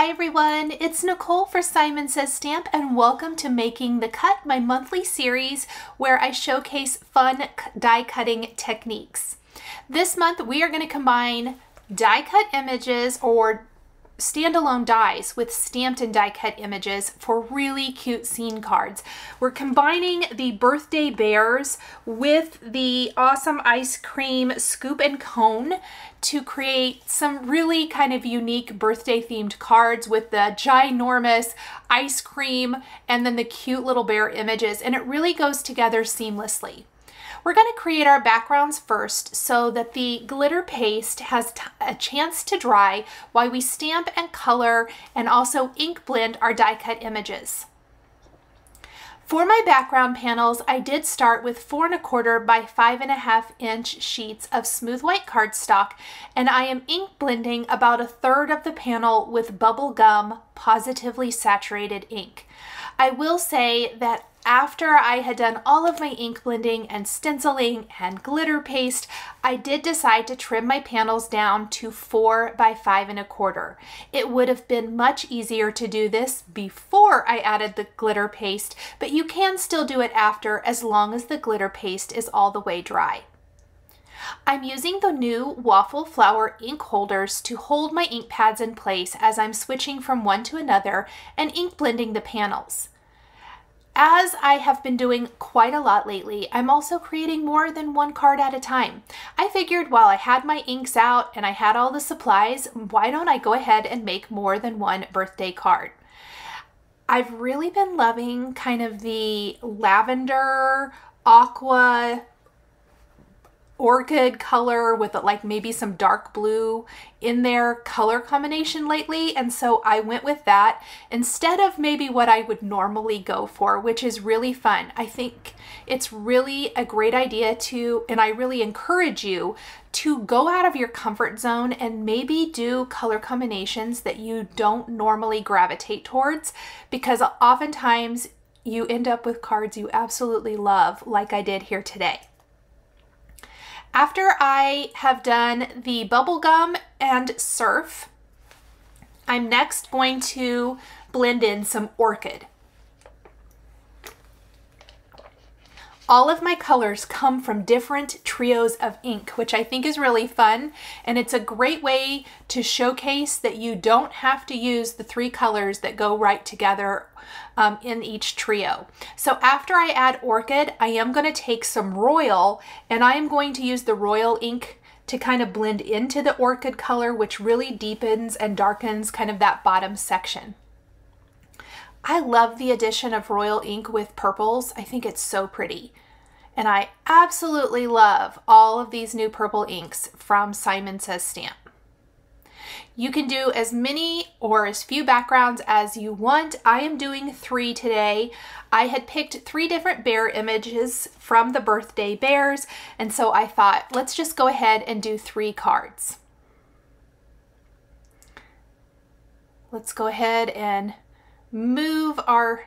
Hi everyone, it's Nicole for Simon Says Stamp and welcome to Making the Cut, my monthly series where I showcase fun die cutting techniques. This month we are going to combine die cut images or standalone dies with stamped and die cut images for really cute scene cards. We're combining the birthday bears with the awesome ice cream scoop and cone to create some really kind of unique birthday themed cards with the ginormous ice cream and then the cute little bear images, and it really goes together seamlessly. We're going to create our backgrounds first so that the glitter paste has a chance to dry while we stamp and color and also ink blend our die cut images. For my background panels, I did start with 4 1/4 by 5 1/2 inch sheets of smooth white cardstock, and I am ink blending about 1/3 of the panel with BUBBLEGUM Pawsitively saturated ink. I will say that after I had done all of my ink blending and stenciling and glitter paste, I did decide to trim my panels down to 4 by 5 1/4. It would have been much easier to do this before I added the glitter paste, but you can still do it after as long as the glitter paste is all the way dry. I'm using the new waffle flower ink holders to hold my ink pads in place as I'm switching from one to another and ink blending the panels. As I have been doing quite a lot lately, I'm also creating more than one card at a time. I figured while I had my inks out and I had all the supplies, why don't I go ahead and make more than one birthday card? I've really been loving kind of the lavender, aqua, orchid color with like maybe some dark blue in their color combination lately, and so I went with that instead of maybe what I would normally go for, which is really fun. I think it's really a great idea to, and I really encourage you to go out of your comfort zone and maybe do color combinations that you don't normally gravitate towards, because oftentimes you end up with cards you absolutely love, like I did here today. After I have done the bubblegum and surf, I'm next going to blend in some orchid. All of my colors come from different trios of ink, which I think is really fun, and it's a great way to showcase that you don't have to use the 3 colors that go right together in each trio. So after I add orchid, I am going to take some royal, and I am going to use the royal ink to kind of blend into the orchid color, which really deepens and darkens kind of that bottom section. I love the addition of royal ink with purples. I think it's so pretty. And I absolutely love all of these new purple inks from Simon Says Stamp. You can do as many or as few backgrounds as you want. I am doing 3 today. I had picked 3 different bear images from the birthday bears, and so I thought, let's just go ahead and do 3 cards. Let's go ahead and move our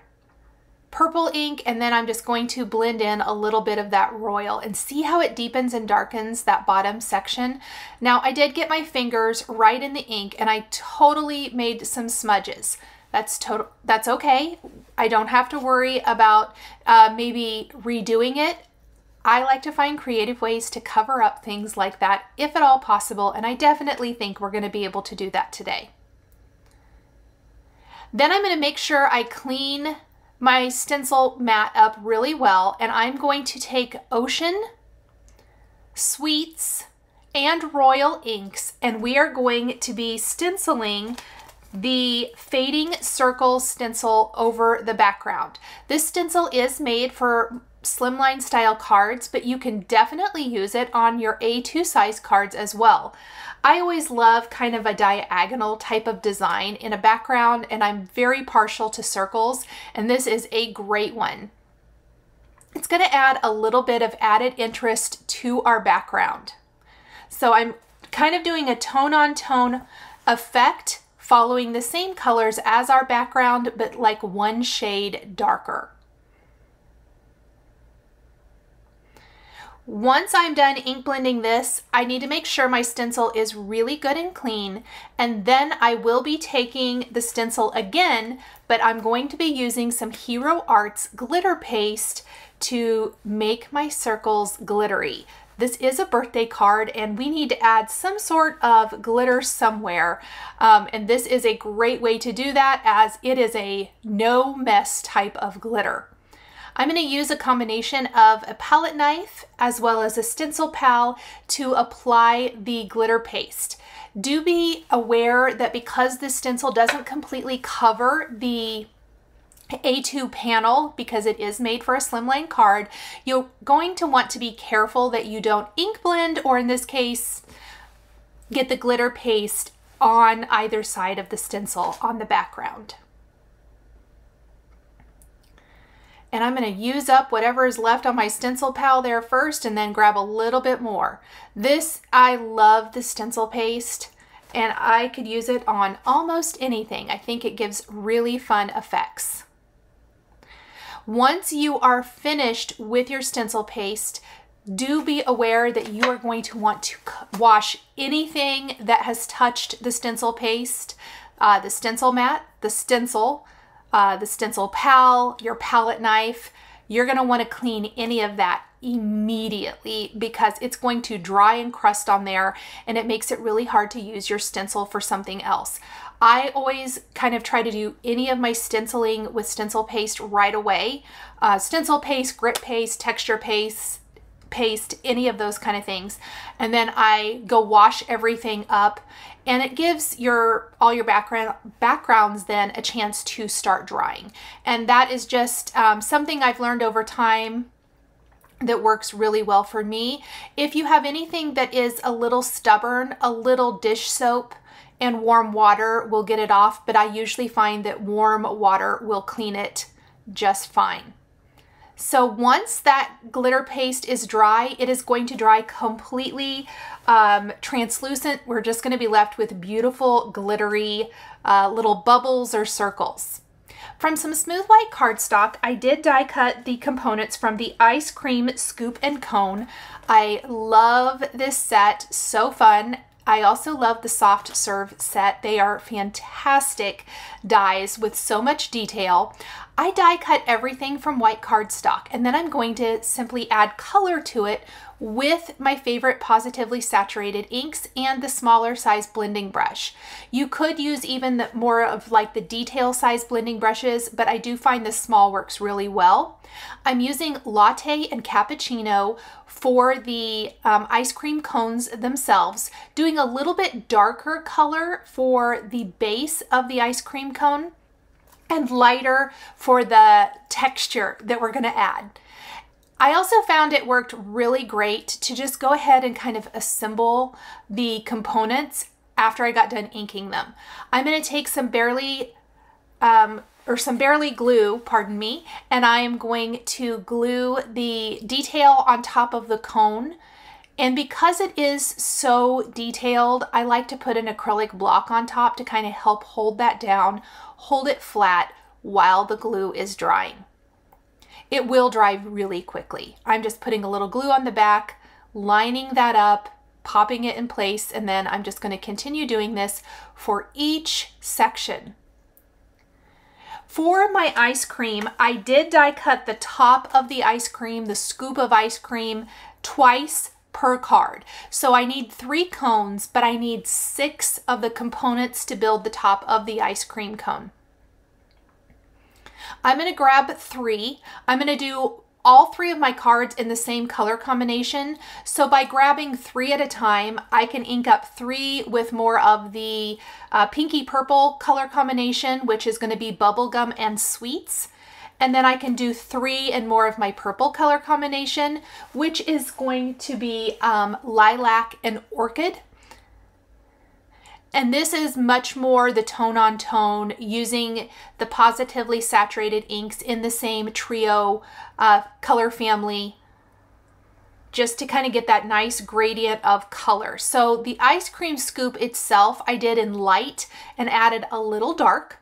purple ink, and then I'm just going to blend in a little bit of that royal and see how it deepens and darkens that bottom section. Now I did get my fingers right in the ink and I totally made some smudges. That's okay. I don't have to worry about maybe redoing it. I like to find creative ways to cover up things like that if at all possible, and I definitely think we're going to be able to do that today. Then I'm going to make sure I clean my stencil mat up really well, and I'm going to take Ocean, Sweets, and Royal inks, and we are going to be stenciling the Fading Circle stencil over the background. This stencil is made for slimline style cards, but you can definitely use it on your A2 size cards as well. I always love kind of a diagonal type of design in a background, and I'm very partial to circles, and this is a great one. It's going to add a little bit of added interest to our background. So I'm kind of doing a tone-on-tone effect, following the same colors as our background, but like 1 shade darker. Once I'm done ink blending this, I need to make sure my stencil is really good and clean, and then I will be taking the stencil again, but I'm going to be using some Hero Arts glitter paste to make my circles glittery. This is a birthday card and we need to add some sort of glitter somewhere. And this is a great way to do that, as it is a no mess type of glitter. I'm going to use a combination of a palette knife as well as a stencil pal to apply the glitter paste. Do be aware that because this stencil doesn't completely cover the A2 panel, because it is made for a slimline card, you're going to want to be careful that you don't ink blend, or in this case, get the glitter paste on either side of the stencil on the background. And I'm going to use up whatever is left on my stencil pal there first, and then grab a little bit more. I love the stencil paste, and I could use it on almost anything. I think it gives really fun effects. Once you are finished with your stencil paste, do be aware that you are going to want to wash anything that has touched the stencil paste, the stencil mat, the stencil pal, your palette knife. You're going to want to clean any of that immediately, because it's going to dry and crust on there, and it makes it really hard to use your stencil for something else. I always kind of try to do any of my stenciling with stencil paste right away. Stencil paste, grit paste, texture paste, any of those kind of things. And then I go wash everything up, and it gives all your backgrounds then a chance to start drying. And that is just something I've learned over time that works really well for me. If you have anything that is a little stubborn, a little dish soap and warm water will get it off, but I usually find that warm water will clean it just fine. So once that glitter paste is dry, it is going to dry completely translucent. We're just going to be left with beautiful glittery little bubbles or circles. From some smooth white cardstock, I did die cut the components from the Ice Cream Scoop and Cone. I love this set, so fun. I also love the Soft Serve set. They are fantastic dies with so much detail. I die cut everything from white cardstock, and then I'm going to simply add color to it with my favorite Pawsitively saturated inks and the smaller size blending brush. You could use even more of like the detail size blending brushes, but I do find this small works really well. I'm using Latte and Cappuccino for the ice cream cones themselves, doing a little bit darker color for the base of the ice cream cone and lighter for the texture that we're going to add. I also found it worked really great to just go ahead and kind of assemble the components after I got done inking them. I'm going to take some Barely glue, pardon me, and I am going to glue the detail on top of the cone. And because it is so detailed, I like to put an acrylic block on top to kind of help hold that down, hold it flat while the glue is drying. It will dry really quickly. I'm just putting a little glue on the back, lining that up, popping it in place, and then I'm just going to continue doing this for each section. For my ice cream, I did die cut the top of the ice cream, the scoop of ice cream, twice per card. So I need 3 cones, but I need 6 of the components to build the top of the ice cream cone. I'm going to grab 3. I'm going to do all 3 of my cards in the same color combination. So by grabbing 3 at a time, I can ink up 3 with more of the pinky purple color combination, which is going to be Bubblegum and Sweets. And then I can do 3 and more of my purple color combination, which is going to be Lilac and Orchid. And this is much more the tone on tone, using the Pawsitively saturated inks in the same trio color family, just to kind of get that nice gradient of color. So the ice cream scoop itself I did in light and added a little dark.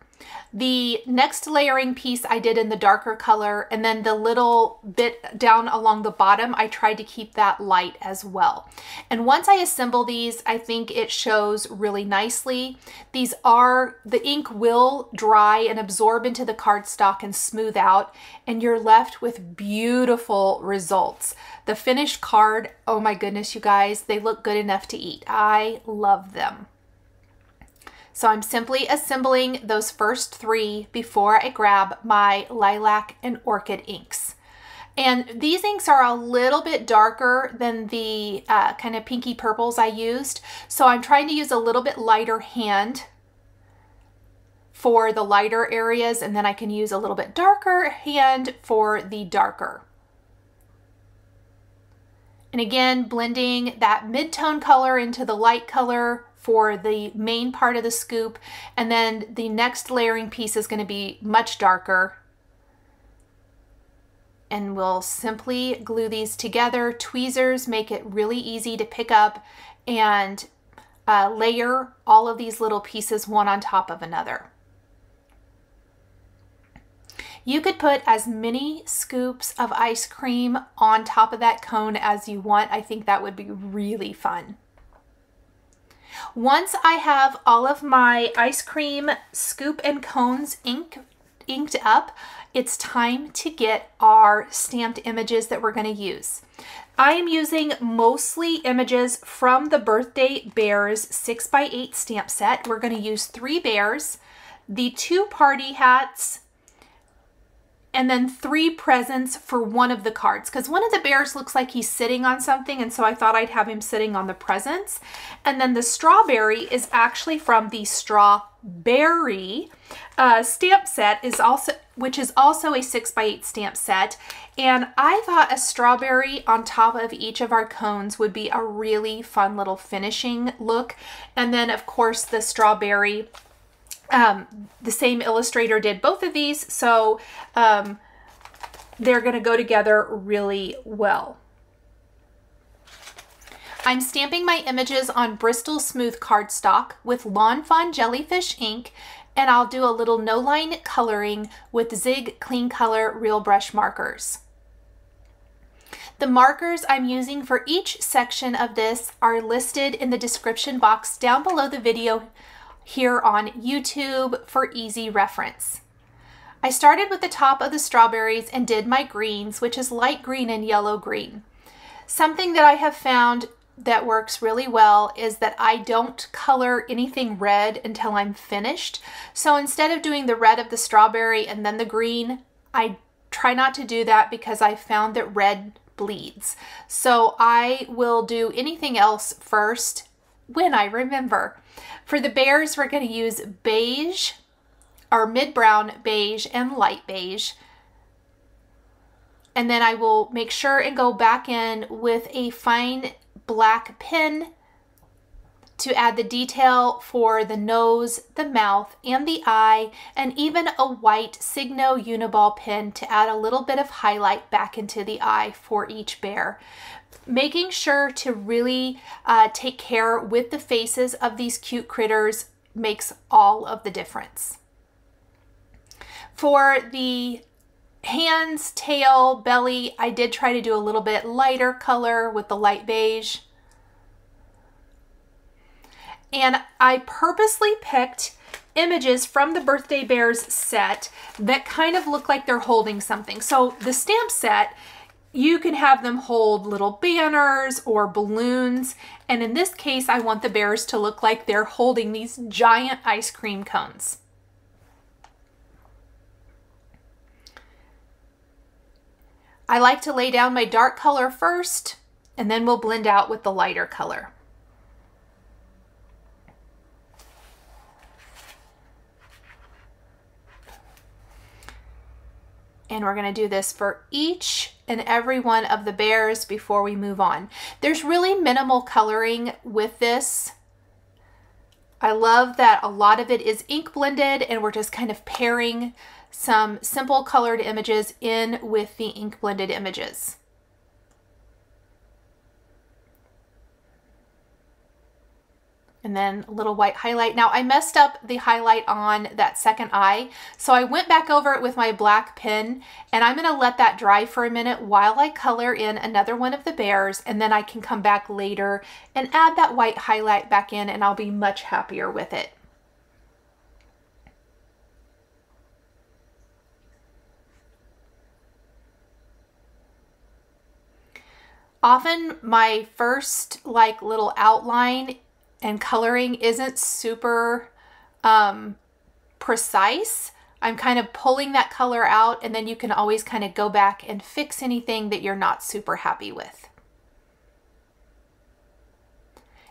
The next layering piece I did in the darker color, and then the little bit down along the bottom, I tried to keep that light as well. And once I assemble these, I think it shows really nicely. The ink will dry and absorb into the cardstock and smooth out, and you're left with beautiful results. The finished card, oh my goodness, you guys, they look good enough to eat. I love them. So I'm simply assembling those first 3 before I grab my lilac and orchid inks. And these inks are a little bit darker than the kind of pinky purples I used. So I'm trying to use a little bit lighter hand for the lighter areas, and then I can use a little bit darker hand for the darker. And again, blending that mid-tone color into the light color for the main part of the scoop, and then the next layering piece is going to be much darker. And we'll simply glue these together. Tweezers make it really easy to pick up and layer all of these little pieces one on top of another. You could put as many scoops of ice cream on top of that cone as you want. I think that would be really fun. Once I have all of my ice cream scoop and cones inked up, it's time to get our stamped images that we're going to use. I am using mostly images from the Birthday Bears 6x8 stamp set. We're going to use 3 bears, the 2 party hats, and then 3 presents for one of the cards, because one of the bears looks like he's sitting on something, and so I thought I'd have him sitting on the presents. And then the strawberry is actually from the Strawberry stamp set, which is also a 6x8 stamp set. And I thought a strawberry on top of each of our cones would be a really fun little finishing look. And then of course the strawberry, the same illustrator did both of these, so they're going to go together really well. I'm stamping my images on Bristol Smooth cardstock with Lawn Fawn Jellyfish ink, and I'll do a little no-line coloring with Zig Clean Color Real Brush markers. The markers I'm using for each section of this are listed in the description box down below the video here on YouTube for easy reference. I started with the top of the strawberries and did my greens, which is light green and yellow green. Something that I have found that works really well is that I don't color anything red until I'm finished. So instead of doing the red of the strawberry and then the green, I try not to do that because I found that red bleeds. So I will do anything else first when I remember. For the bears, we're going to use beige, or mid-brown beige and light beige. And then I will make sure and go back in with a fine black pen to add the detail for the nose, the mouth, and the eye, and even a white Signo Uniball pen to add a little bit of highlight back into the eye for each bear. Making sure to really take care with the faces of these cute critters makes all of the difference. For the hands, tail, belly, I did try to do a little bit lighter color with the light beige. And I purposely picked images from the Birthday Bears set that kind of look like they're holding something. So the stamp set, you can have them hold little banners or balloons. And in this case, I want the bears to look like they're holding these giant ice cream cones. I like to lay down my dark color first, and then we'll blend out with the lighter color. And we're going to do this for each and every one of the bears before we move on. There's really minimal coloring with this. I love that a lot of it is ink blended, and we're just kind of pairing some simple colored images in with the ink blended images. And then a little white highlight. Now I messed up the highlight on that second eye, so I went back over it with my black pen, and I'm gonna let that dry for a minute while I color in another one of the bears, and then I can come back later and add that white highlight back in, and I'll be much happier with it. Often my first like little outline and coloring isn't super precise. I'm kind of pulling that color out, and then you can always kind of go back and fix anything that you're not super happy with.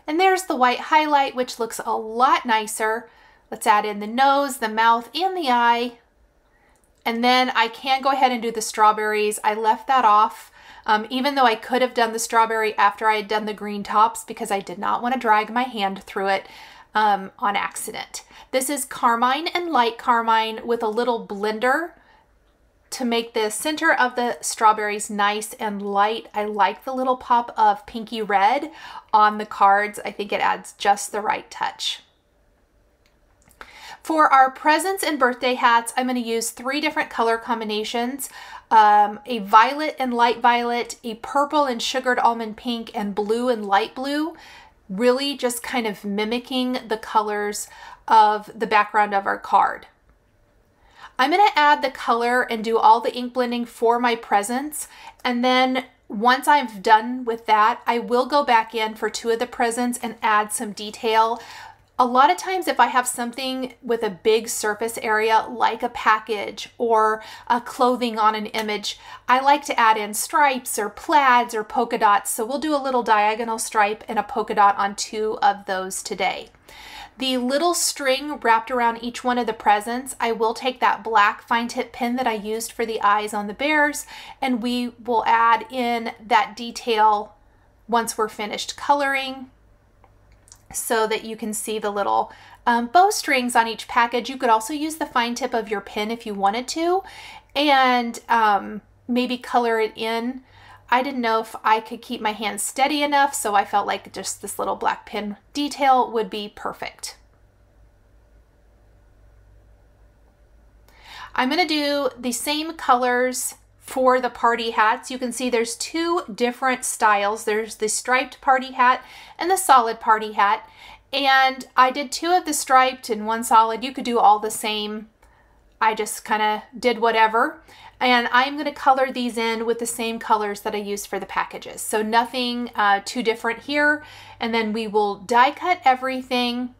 And there's the white highlight, which looks a lot nicer. Let's add in the nose, the mouth, and the eye. And then I can go ahead and do the strawberries. I left that off. Even though I could have done the strawberry after I had done the green tops, because I did not want to drag my hand through it on accident. This is carmine and light carmine with a little blender to make the center of the strawberries nice and light. I like the little pop of pinky red on the cards. I think it adds just the right touch. For our presents and birthday hats, I'm going to use 3 different color combinations. A violet and light violet, a purple and sugared almond pink, and blue and light blue, really just kind of mimicking the colors of the background of our card. I'm going to add the color and do all the ink blending for my presents, and then once I've done with that, I will go back in for 2 of the presents and add some detail. A lot of times if I have something with a big surface area like a package or a clothing on an image, I like to add in stripes or plaids or polka dots. So we'll do a little diagonal stripe and a polka dot on 2 of those today. The little string wrapped around each one of the presents, I will take that black fine tip pen that I used for the eyes on the bears, and we will add in that detail once we're finished coloring, so that you can see the little bowstrings on each package. You could also use the fine tip of your pen if you wanted to, and maybe color it in. I didn't know if I could keep my hand steady enough, so I felt like just this little black pen detail would be perfect. I'm going to do the same colors for the party hats. You can see there's 2 different styles. There's the striped party hat and the solid party hat. And I did 2 of the striped and 1 solid. You could do all the same. I just kind of did whatever. And I'm going to color these in with the same colors that I used for the packages. So nothing too different here. And then we will die cut everything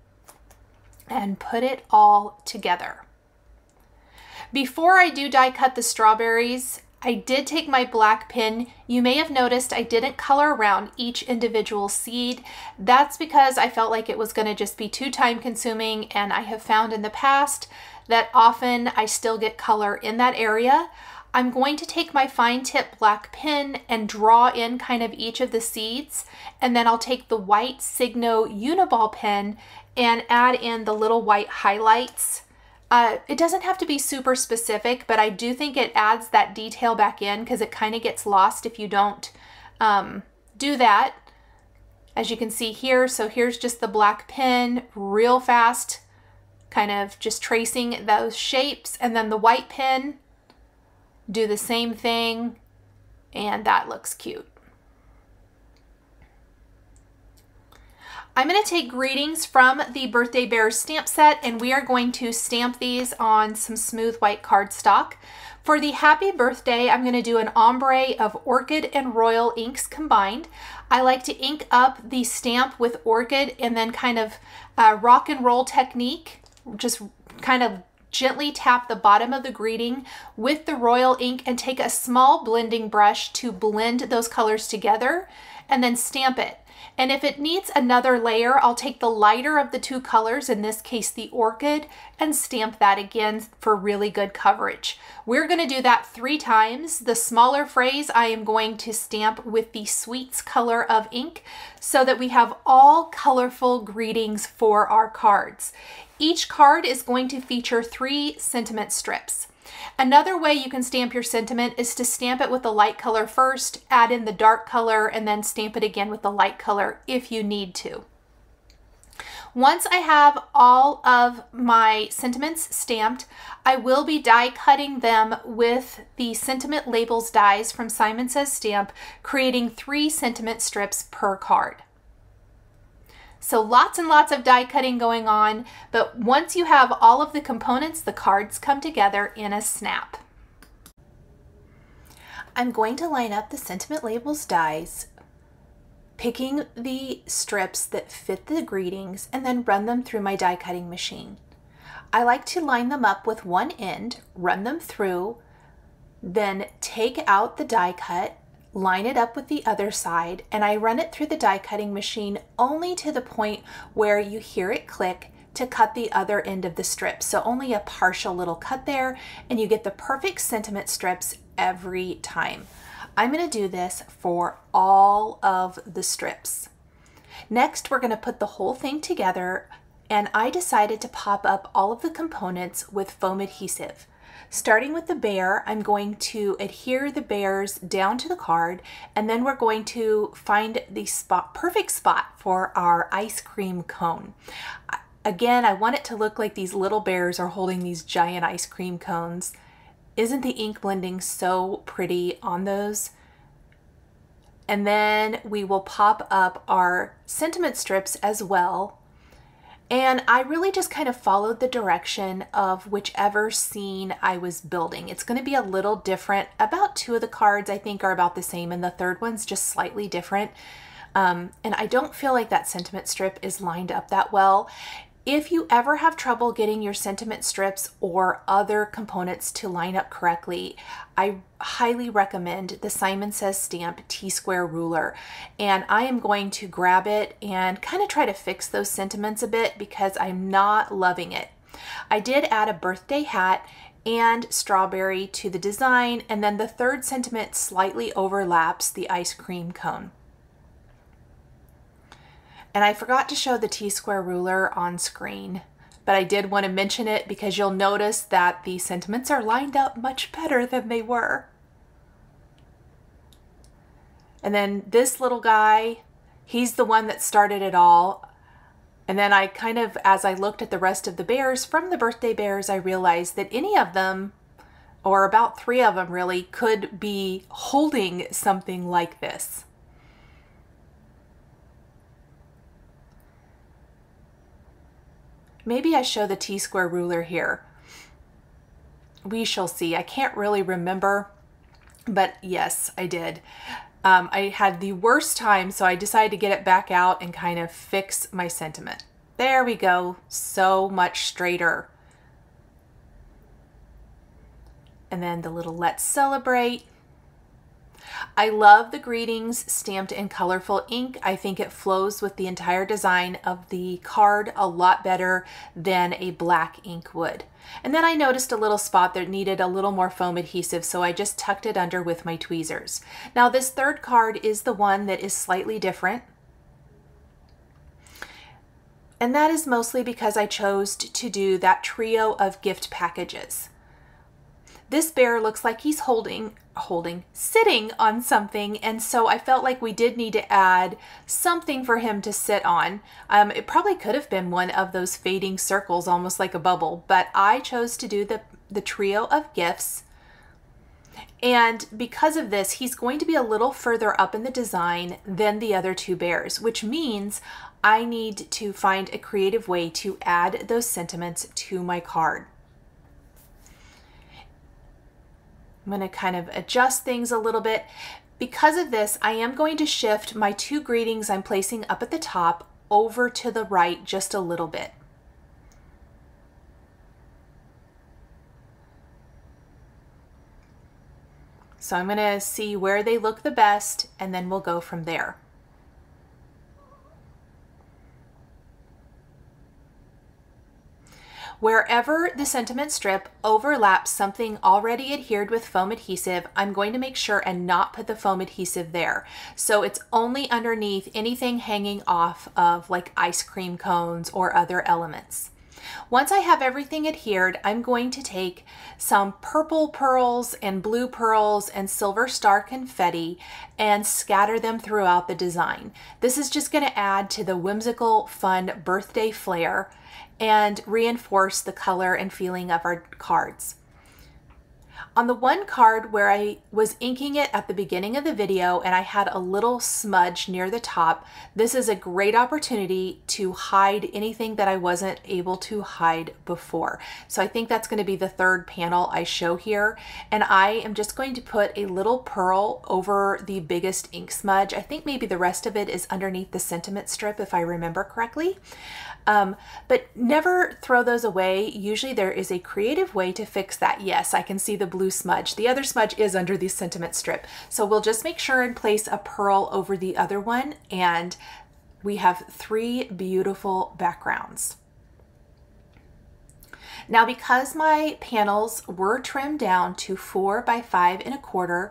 and put it all together. Before I do die cut the strawberries, I did take my black pen. You may have noticed I didn't color around each individual seed. That's because I felt like it was going to just be too time consuming, and I have found in the past that often I still get color in that area. I'm going to take my fine tip black pen and draw in kind of each of the seeds, and then I'll take the white Signo Uniball pen and add in the little white highlights. It doesn't have to be super specific, but I do think it adds that detail back in because it kind of gets lost if you don't do that. As you can see here, so here's just the black pen, real fast, kind of just tracing those shapes, and then the white pen, do the same thing, and that looks cute. I'm going to take greetings from the Birthday Bears stamp set, and we are going to stamp these on some smooth white cardstock. For the happy birthday, I'm going to do an ombre of orchid and royal inks combined. I like to ink up the stamp with orchid and then kind of rock and roll technique, just kind of gently tap the bottom of the greeting with the royal ink and take a small blending brush to blend those colors together and then stamp it. And if it needs another layer, I'll take the lighter of the 2 colors, in this case the orchid, and stamp that again for really good coverage. We're going to do that 3 times. The smaller phrase I am going to stamp with the sweets color of ink so that we have all colorful greetings for our cards. Each card is going to feature 3 sentiment strips. Another way you can stamp your sentiment is to stamp it with the light color first, add in the dark color, and then stamp it again with the light color if you need to. Once I have all of my sentiments stamped, I will be die cutting them with the sentiment labels dies from Simon Says Stamp, creating 3 sentiment strips per card. So lots and lots of die cutting going on, but once you have all of the components, the cards come together in a snap. I'm going to line up the sentiment labels dies, picking the strips that fit the greetings, and then run them through my die cutting machine. I like to line them up with one end, run them through, then take out the die cut, line it up with the other side, and I run it through the die cutting machine only to the point where you hear it click to cut the other end of the strip. So only a partial little cut there, and you get the perfect sentiment strips every time. I'm going to do this for all of the strips. Next, we're going to put the whole thing together, and I decided to pop up all of the components with foam adhesive. Starting with the bear, I'm going to adhere the bears down to the card, and then we're going to find the perfect spot for our ice cream cone. Again, I want it to look like these little bears are holding these giant ice cream cones. Isn't the ink blending so pretty on those? And then we will pop up our sentiment strips as well. And I really just kind of followed the direction of whichever scene I was building. It's going to be a little different. About 2 of the cards I think are about the same, and the third one's just slightly different. And I don't feel like that sentiment strip is lined up that well. If you ever have trouble getting your sentiment strips or other components to line up correctly, I highly recommend the Simon Says Stamp T-square ruler. And I am going to grab it and kind of try to fix those sentiments a bit because I'm not loving it. I did add a birthday hat and strawberry to the design, and then the third sentiment slightly overlaps the ice cream cone. And I forgot to show the T-square ruler on screen, but I did want to mention it because you'll notice that the sentiments are lined up much better than they were. And then this little guy, he's the one that started it all. And then I kind of, as I looked at the rest of the bears from the birthday bears, I realized that any of them, or about 3 of them really, could be holding something like this. Maybe I show the T-square ruler here. We shall see. I can't really remember, but yes, I did. I had the worst time, so I decided to get it back out and kind of fix my sentiment. There we go. So much straighter. And then the little Let's Celebrate. I love the greetings stamped in colorful ink. I think it flows with the entire design of the card a lot better than a black ink would. And then I noticed a little spot that needed a little more foam adhesive, so I just tucked it under with my tweezers. Now this third card is the one that is slightly different. And that is mostly because I chose to do that trio of gift packages. This bear looks like he's sitting on something, and so I felt like we did need to add something for him to sit on. It probably could have been one of those fading circles, almost like a bubble, but I chose to do the trio of gifts. And because of this, he's going to be a little further up in the design than the other 2 bears, which means I need to find a creative way to add those sentiments to my card. I'm going to kind of adjust things a little bit. Because of this, I am going to shift my 2 greetings I'm placing up at the top over to the right just a little bit. So I'm going to see where they look the best, and then we'll go from there. Wherever the sentiment strip overlaps something already adhered with foam adhesive, I'm going to make sure and not put the foam adhesive there. So it's only underneath anything hanging off of like ice cream cones or other elements. Once I have everything adhered, I'm going to take some purple pearls and blue pearls and silver star confetti and scatter them throughout the design. This is just going to add to the whimsical, fun birthday flair and reinforce the color and feeling of our cards. On the one card where I was inking it at the beginning of the video and I had a little smudge near the top, this is a great opportunity to hide anything that I wasn't able to hide before. So I think that's going to be the third panel I show here. And I am just going to put a little pearl over the biggest ink smudge. I think maybe the rest of it is underneath the sentiment strip if I remember correctly. But never throw those away. Usually there is a creative way to fix that. Yes, I can see the blue smudge. The other smudge is under the sentiment strip. So we'll just make sure and place a pearl over the other one, and we have 3 beautiful backgrounds. Now, because my panels were trimmed down to 4 by 5 1/4,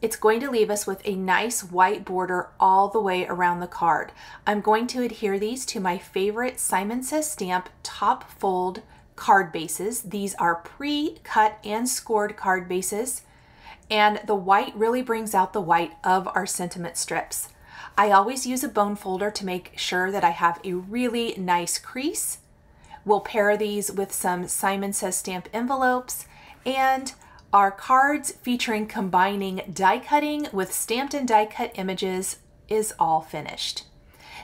it's going to leave us with a nice white border all the way around the card. I'm going to adhere these to my favorite Simon Says Stamp top fold card bases. These are pre-cut and scored card bases, and the white really brings out the white of our sentiment strips. I always use a bone folder to make sure that I have a really nice crease. We'll pair these with some Simon Says Stamp envelopes, and our cards featuring combining die cutting with stamped and die cut images is all finished.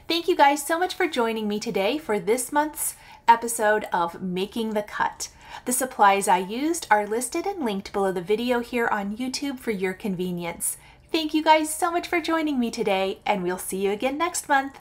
Thank you guys so much for joining me today for this month's episode of Making the Cut. The supplies I used are listed and linked below the video here on YouTube for your convenience. Thank you guys so much for joining me today, and we'll see you again next month.